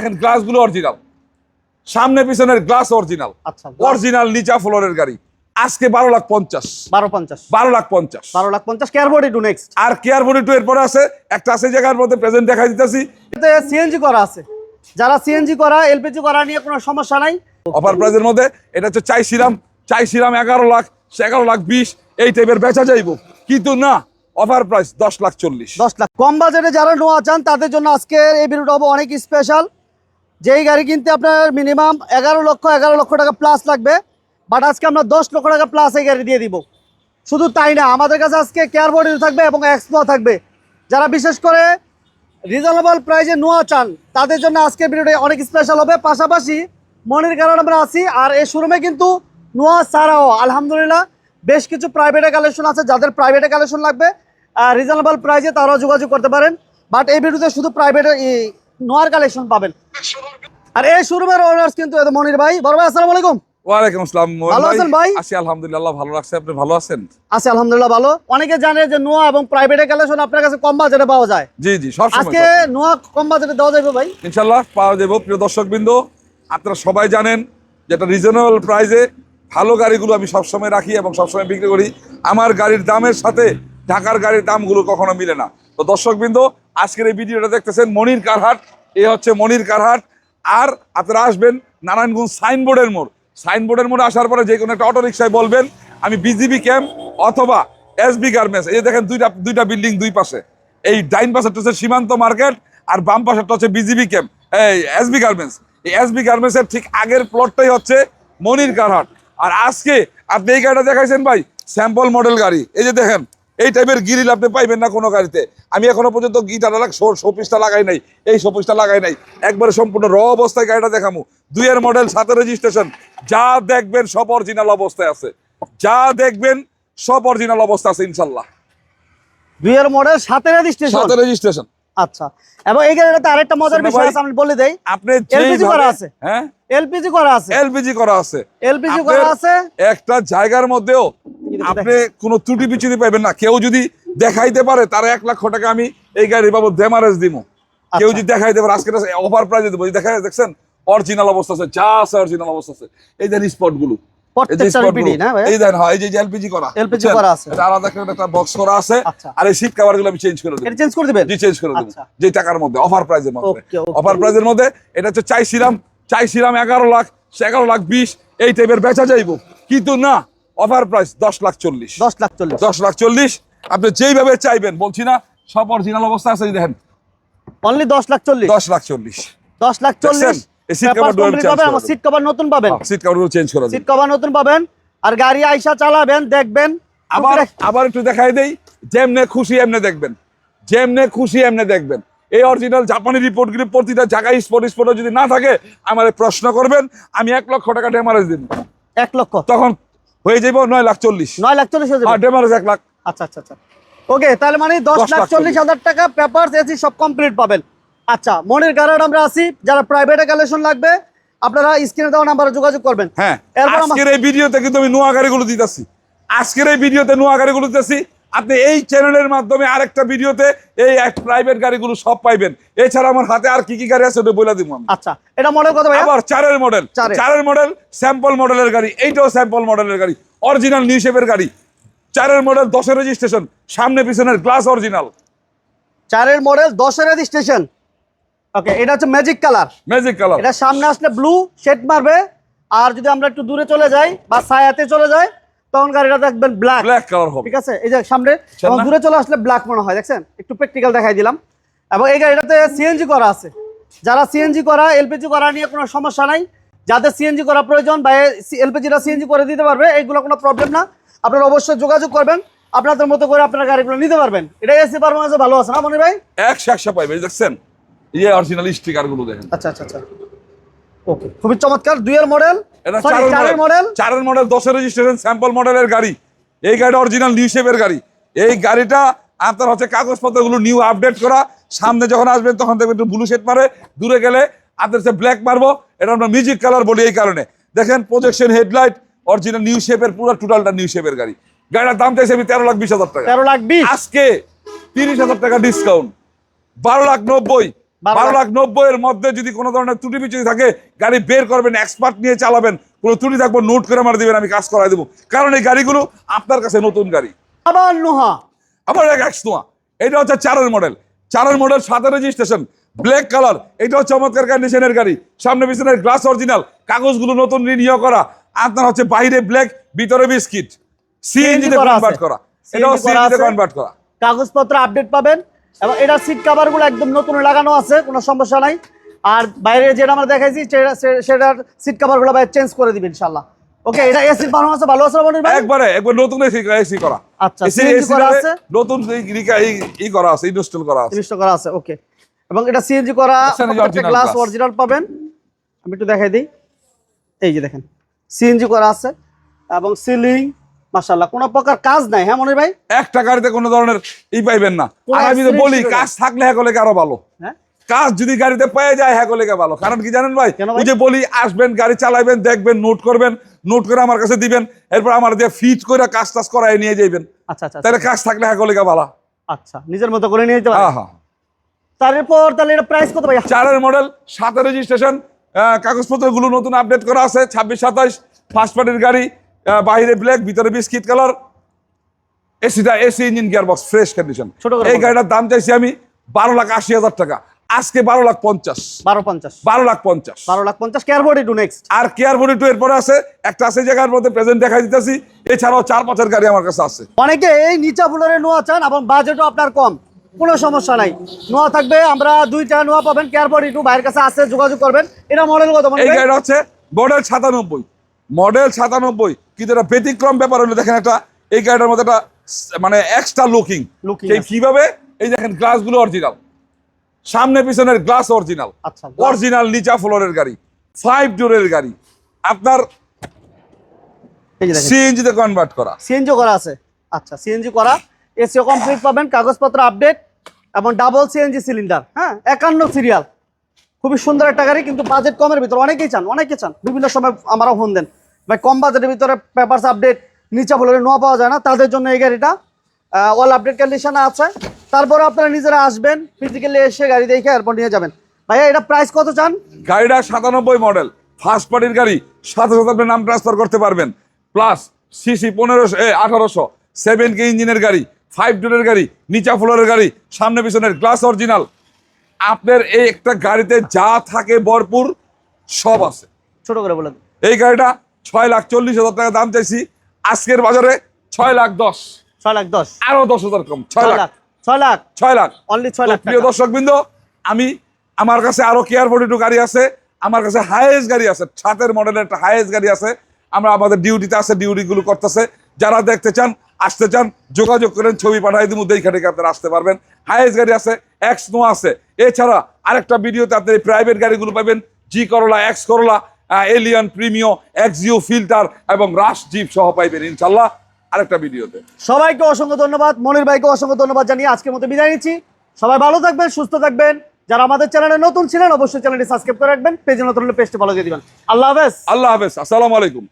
দেখেন গ্লাসগুলো অরিজিনাল, সামনে পিছনের গ্লাস অরিজিনাল। আচ্ছা, অরিজিনাল নিচা ফ্লোরের গাড়ি। আজকে 12,50,000 12,50 কেয়ার বডি টু নেক্সট। আর কেয়ার বডি টু এরপরে আছে একটা আছে জায়গার মধ্যে প্রেজেন্ট দেখাই দিতেছি। এতে সিএনজি করা আছে, যারা সিএনজি করা এলপিজি করা নিয়ে কোনো সমস্যা নাই। অফার প্রাইজের মধ্যে এটা হচ্ছে চাইছিলাম 11 লাখ 11,20,000 এই টাইপের বেচা যাইব, কিন্তু না, অফার প্রাইস 10,40,000। 10 লাখ কম বাজেটে যারা নেওয়া চান তাদের জন্য আজকের এই ভিডিওটা হবে অনেক স্পেশাল। যেই গাড়ি কিনতে আপনার মিনিমাম 11 লক্ষ টাকা প্লাস লাগবে, বাট আজকে আমরা 10 লক্ষ টাকা প্লাস এই গাড়ি দিয়ে দিব। শুধু তাই না, আমাদের কাছে আজকে কেয়ার বডি থাকবে এবং এক্সপ্লো থাকবে। যারা বিশেষ করে রিজনেবল প্রাইসে নেওয়া চান তাদের জন্য আজকের ভিডিওটা অনেক স্পেশাল হবে। পাশাপাশি মনির কারণে আমরা আছি, আর এই শোরুমে কিন্তু নোয়া ছাড়াও আলহামদুলিল্লাহ বেশ কিছু প্রাইভেটে কালেকশন আছে। যাদের প্রাইভেটে কালেকশন লাগবে রিজনেবল প্রাইসে তারাও যোগাযোগ করতে পারেন, বাট এই ভিডিওতে শুধু প্রাইভেটে নোয়ার কালেকশন পাবেন। আর এই শোরুমের ওনার্স কিন্তু মনির ভাই। বড় ভাই আসসালামু আলাইকুম। ওয়ালাইকুম আসসালাম। ভালো আছেন ভাই? আছি আলহামদুলিল্লাহ, ভালো রাখছে। আপনি ভালো আছেন? আছি আলহামদুলিল্লাহ ভালো। অনেকে জানে যে নোয়া এবং প্রাইভেটে কালেকশন আপনার কাছে কম বাজেটে পাওয়া যায়। জি জি, সব সময় আজকে নোয়া কম বাজেটে দেওয়া যাবে ভাই? ইনশাআল্লাহ পাওয়া যাবে। প্রিয় দর্শকবৃন্দ, আপনারা সবাই জানেন যেটা রিজনেবল প্রাইসে ভালো গাড়িগুলো আমি সবসময় রাখি এবং সবসময় বিক্রি করি। আমার গাড়ির দামের সাথে ঢাকার গাড়ির দামগুলো কখনো মিলে না। তো দর্শকবৃন্দ, আজকের এই ভিডিওটা দেখতেছেন মনির কারহাট। এ হচ্ছে মনির কারহাট। আর আপনারা আসবেন নারায়ণগঞ্জ সাইনবোর্ডের মোড়। সাইনবোর্ডের মোড়ে আসার পরে যে কোনো একটা অটো রিক্সায় বলবেন আমি বিজিবি ক্যাম্প অথবা এসবি গার্মেন্টস। এই যে দেখেন দুইটা বিল্ডিং দুই পাশে। এই ডাইন পাশেরটা হচ্ছে সীমান্ত মার্কেট আর বাম পাশেরটা হচ্ছে বিজিবি ক্যাম্প, এই এসবি গার্মেন্টস। এই এসবি গার্মেন্টসের ঠিক আগের প্লটটাই হচ্ছে মনির কারহাট। আর আজকে আপনি এই গাড়িটা দেখাইছেন ভাই, স্যাম্পল মডেল গাড়ি। এই যে দেখেন, এই টাইপের গ্রিল আপনি পাইবেন না কোনো গাড়িতে। আমি এখনো পর্যন্ত শোপিসটা লাগাই নাই, এই শোপিসটা লাগাই নাই। একবারে সম্পূর্ণ র অবস্থায় গাড়িটা দেখামু। 2 মডেল, 7 রেজিস্ট্রেশন। যা দেখবেন সব অরিজিনাল অবস্থায় আছে, যা দেখবেন সব অরিজিনাল অবস্থা আছে ইনশাল্লাহ। 2 মডেল 7 রেজিস্ট্রেশন। আচ্ছা, এবং এই গাড়িটাতে আরেকটা মজার বিষয় আছে, আমি বলে দেই। আপনি এলপিজি করা আছে। হ্যাঁ, এলপিজি করা আছে। এলপিজি করা আছে। এলপিজি করা আছে। একটা জায়গার মধ্যেও আপনি কোনো ত্রুটি বিচ্যুতি পাইবেন না। কেউ যদি দেখাইতে পারে তার 1 লক্ষ টাকা আমি এই গাড়ির বাবদ ড্যামারেজ দিব। কেউ যদি দেখাইতে পারে আজকে অফার প্রাইজে দেবো। দেখা দেখছেন অরিজিনাল অবস্থা আছে, যা আছে অরিজিনাল অবস্থা আছে। এই দেন স্পট গুলো, এই দেন, হ্যাঁ, এই যে এলপিজি করা, এলপিজি করা আছে, এটা আলাদা করে একটা বক্স করা আছে। আর এই সিট কভার গুলো আমি চেঞ্জ করে দেব। এটা চেঞ্জ করে দিবেন? জি, চেঞ্জ করে দেব, যে টাকার মধ্যে অফার প্রাইজের মধ্যে। অফার প্রাইজের মধ্যে এটা হচ্ছে চাইছিলাম 11,20,000 এই টাইপের বেচা যাইব, কিন্তু না, অফার প্রাইস 10,40,000। 10,40,000 আপনি যেইভাবে চাইবেন, বলছি না, সব অরিজিনাল অবস্থা আছে। দেখেন অনলি 10,40,000। 10,40,000 সিট কভার নতুন পাবেন, সিট কভার চেঞ্জ করে সিট কভার নতুন পাবেন। আর গাড়ি আইসা চালাবেন, দেখবেন। আবার একটু দেখাই দেই, যেমনে খুশি এমনে দেখবেন, যেমনে খুশি এমনে দেখবেন। এই অরিজিনাল জাপানি রিপোর্টগুলি প্রতিটা জায়গায় স্পট যদি না থাকে আমার প্রশ্ন করবেন, আমি 1 লক্ষ টাকা ড্যামারেজ দিব। 1 লক্ষ তখন হয়ে যাবো 9,40,000। 9,40,000 হয়ে যাবে, আর ড্যামারেজ 1 লাখ। আচ্ছা আচ্ছা আচ্ছা, ওকে। তাহলে মানে 10,40,000 টাকা পেপারস এসি সব কমপ্লিট পাবেন। আচ্ছা, মনির কারহাট আমরা আছি। যারা প্রাইভেটে কালেকশন লাগবে আপনারা স্ক্রিনে দেওয়া নাম্বারে যোগাযোগ করবেন। হ্যাঁ, আজকের এই ভিডিওতে কিন্তু আমি নোয়া গাড়িগুলো দিতেছি। আজকের এই ভিডিওতে নোয়া গাড়িগুলো দিতেছি। আপনি এই চ্যানেলের মাধ্যমে আরেকটা ভিডিওতে এই প্রাইভেট গাড়িগুলো সব পাইবেন। এছাড়া আমার হাতে আর কি কি গাড়ি আছে ওটা বলে দিব আমি। আচ্ছা, এটা মডেল কত ভাই? আবার 4 মডেল স্যাম্পল মডেলের গাড়ি। এইটাও স্যাম্পল মডেলের গাড়ি, অরিজিনাল নিউ শেপের গাড়ি। 4 মডেল, 10 রেজিস্ট্রেশন, সামনে পিছনের glass original. 4 model, 10 registration. Okay, এটা হচ্ছে ম্যাজিক কালার। এটা সামনে আসলে ব্লু শেড মারবে, আর যদি আমরা একটু দূরে চলে যাই বা ছায়াতে চলে যাই তখন গাড়িটা দেখবেন ব্ল্যাক কালার হবে। ঠিক আছে, এই যে সামনে এবং দূরে চলে আসলে ব্ল্যাক মনে হয়। দেখছেন, একটু প্র্যাকটিক্যাল দেখাই দিলাম। এবং এই গাড়িটাতে সিএনজি করা আছে। যারা সিএনজি করা এলপিজি করা নিয়ে কোনো সমস্যা নাই। যাদের সিএনজি করা প্রয়োজন বা এলপিজিটা সিএনজি করে দিতে পারবে, এইগুলো কোনো প্রবলেম না। আপনারা অবশ্যই যোগাযোগ করবেন, আপনাদের মতো করে আপনারা গাড়িগুলো নিতে পারবেন। এটা এসি পারফরম্যান্স ভালো আছে না মনির ভাই? 100 পাইবে। দেখছেন এই অরিজিনাল স্টিকার গুলো দেখেন। আচ্ছা আচ্ছা আচ্ছা, ওকে, খুবই চমৎকার। 2 মডেল, এটা 4 মডেল, 10 রেজিস্ট্রেশন, স্যাম্পল মডেলের গাড়ি। এই গাড়িটা অরিজিনাল নিউ শেপের গাড়ি। এই গাড়িটা আপনার হচ্ছে কাগজপত্রগুলো নিউ আপডেট করা। সামনে যখন আসবেন তখন দেখবেন একটু ব্লু শেড মারে, দূরে গেলে আপনার হচ্ছে ব্ল্যাক মারবো। এটা আমরা মিউজিক কালার বলি এই কারণে। দেখেন প্রজেকশন হেডলাইট, অরিজিনাল নিউ শেপের, পুরো টোটালটা নিউ শেপের গাড়ি। গাড়িটার দাম চাইছে আমি 13,20,000 টাকা। 13,20,000। আজকে 30,000 টাকা ডিসকাউন্ট, 12,90,000, 12,90,000 এর মধ্যে যদি কোনো ধরনের ত্রুটি বিচ্যুতি থাকে গাড়ি বের করবেন, এক্সপার্ট নিয়ে চালাবেন, কোনো ত্রুটি থাকবে নোট করে আমার দিবেন, আমি কাজ করাই দেবো। কারণ এই গাড়িগুলো আপনার কাছে নতুন গাড়ি। আবার নোহা, আবার এক নোয়া, এটা হচ্ছে 4-এর মডেল, 4-এর মডেল, 7-এর রেজিস্ট্রেশন, ব্ল্যাক কালার। এটা হচ্ছে চমৎকার কন্ডিশনের গাড়ি, সামনে পিছনের গ্লাস অরিজিনাল, কাগজগুলো নতুন রিনিউ করা। আপনার হচ্ছে বাইরে ব্ল্যাক, ভিতরে বিস্কিট, সিএনজি তে কনভার্ট করা। এটাও সিএনজি তে কনভার্ট করা, কাগজপত্র আপডেট পাবেন। এবং এটা সিট কভার গুলো একদম নতুন লাগানো আছে, কোনো সমস্যা নাই। আর বাইরে যেটা আমরা দেখাইছি সেটার সিট কভার গুলো বাইরে চেঞ্জ করে দিবেন ইনশাআল্লাহ। ওকে, এটা এসি বানানো আছে, ভালো আছে মনির ভাই? একবার নতুন এসি করা। আচ্ছা, সিএনজি করা আছে, নতুন ই করা আছে, ইনস্টল করা আছে, ইনস্টল করা আছে। ওকে, এবং এটা সিএনজি করা, গ্লাস অরিজিনাল পাবেন। আমি একটু দেখাই দিই, এই যে দেখেন সিএনজি করা আছে এবং সিলিং মাশাআল্লাহ কোনো প্রকার কাজ নাই। হ্যাঁ মনির ভাই, একটা গাড়িতে কোনো ধরনের পাইবেন না। আর আমি তো বলি কাজ থাকলে হ্যাঁ করলে আরো ভালো। হ্যাঁ, কাজ যদি গাড়িতে পেয়ে যায় হ্যাঁ করলে ভালো। কারণ কি জানেন ভাই, ওই যে বলি আসবেন, গাড়ি চালাবেন, দেখবেন, নোট করবেন, নোট করে আমার কাছে দিবেন, এরপর আমার দিয়ে ফিট করে কাজ টাজ করায় নিয়ে যাইবেন। আচ্ছা আচ্ছা, তাহলে কাজ থাকলে হ্যাঁ করলে ভালো। আচ্ছা, নিজের মতো করে নিয়ে যেতে পারেন। হ্যাঁ হ্যাঁ। তারপর তাহলে এটা প্রাইস কত ভাই? 4-এর মডেল, 7-এর রেজিস্ট্রেশন, কাগজপত্রগুলো নতুন আপডেট করা আছে, 26-27 ফার্স্ট পার্টির গাড়ি, বাইরে ব্ল্যাক, ভিতরে biscuit colour, AC engine gearbox, fresh condition. এই গাড়িটার দাম চাইছি আমি 12,80,000 টাকা, আজকে 12,50,000। 12,50 কেয়ার বডি টু নেক্সট। আর কেয়ার বডি টু এরপরে আছে একটা, আছে জায়গার মধ্যে প্রেজেন্ট দেখাই দিতেছি। এছাড়াও 4-5-এর গাড়ি আমার কাছে আছে। অনেকে এই নিচা ফুলের নোয়া চান এবং বাজেটও আপনার কম, কোনো সমস্যা নাই, নোয়া থাকবে। আমরা 2টা নোয়া পাবেন, কেয়ার বডি টু ভাইয়ের কাছে আছে, যোগাযোগ করবেন। এটা মডেল কত? এই গাড়িটা হচ্ছে মডেল 97, কিন্তু এটা ব্যতিক্রম ব্যাপার হলো, দেখেন একটা এই গাড়িটার মধ্যে একটা মানে এক্সট্রা লুকিং কিভাবে, এই দেখেন গ্লাসগুলো অরিজিনাল, সামনে পিছনের গ্লাস অরিজিনাল, আচ্ছা, অরিজিনাল নিচা ফ্লোরের গাড়ি, 5 ডোরের গাড়ি, আপনার সিএনজি তে কনভার্ট করা, সিএনজি করা আছে। আচ্ছা, সিএনজি করা, এসিও কমপ্লিট পাবেন, কাগজপত্র আপডেট এবং ডাবল সিএনজি সিলিন্ডার। হ্যাঁ, 51 সিরিয়াল, খুবই সুন্দর একটা গাড়ি, কিন্তু বাজেট কমের ভিতরে। অনেকে চান, বিভিন্ন সময় আমারও ফোন দেন ভাই কম বাজেটের ভিতরে পেপারস আপডেট, নিচা ফ্লোরে নোয়া পাওয়া যায় না, তাদের জন্য এই গাড়িটা অল আপডেট কন্ডিশনে আছে। তারপরে আপনারা নিজেরা আসবেন, ফিজিক্যালি এসে গাড়ি দেখে এরপর নিয়ে যাবেন। ভাইয়া এটা প্রাইস কত চান? গাড়িটা 97 মডেল, ফার্স্ট পার্টির গাড়ি, সাথে সাথে আপনি নাম ট্রান্সফার করতে পারবেন, প্লাস সিসি 1800 7K ইঞ্জিনের গাড়ি, 5 ডোরের গাড়ি, নিচা ফ্লোরের গাড়ি, সামনে পিছনের গ্লাস অরিজিনাল। আপনার এই একটা গাড়িতে যা থাকে ভরপুর সব আছে। ছোট করে বলেন। এই গাড়িটা 6,40,000 টাকা দাম চাইছি, আজকের বাজারে 6,10,000। 6,10,000, আরো 10,000 কম, 6 লাখ। 6 লাখ, অনলি 6 লাখ। প্রিয় দর্শক বৃন্দ, আমার কাছে আরো কেয়ার বডি টু গাড়ি আছে, আমার কাছে হাইয়েস্ট গাড়ি আছে, 7-এর মডেলের একটা হাইয়েস্ট গাড়ি আছে। আমরা আমাদের ডিউটিতে আছে, ডিউটিগুলো করতেছে। যারা দেখতে চান, আসতে চান, যোগাযোগ করেন, ছবি পাঠাই দিব, দেখে দেখে আপনারা আসতে পারবেন। হাইয়েস্ট গাড়ি আছে, এক্স নোয়া আছে। এছাড়া আরেকটা ভিডিওতে আপনি প্রাইভেট গাড়িগুলো পাবেন, G Corolla, X Corolla, Allion Premio, Axio Fielder এবং রাশ জিপ সহ পাইবেন ইনশাল্লাহ আরেকটা ভিডিওতে। সবাইকে অসংখ্য ধন্যবাদ, মনির ভাইকে অসংখ্য ধন্যবাদ জানিয়ে আজকের মতো বিদায় নিচ্ছি। সবাই ভালো থাকবেন, সুস্থ থাকবেন। যারা আমাদের চ্যানেলে নতুন ছিলেন অবশ্যই চ্যানেলটি সাবস্ক্রাইব করে রাখবেন, পেজে নতুন হলে পেজটি ফলো দিয়ে দিবেন। আল্লাহ হাফেজ। আল্লাহ হাফেজ, আসসালামু আলাইকুম।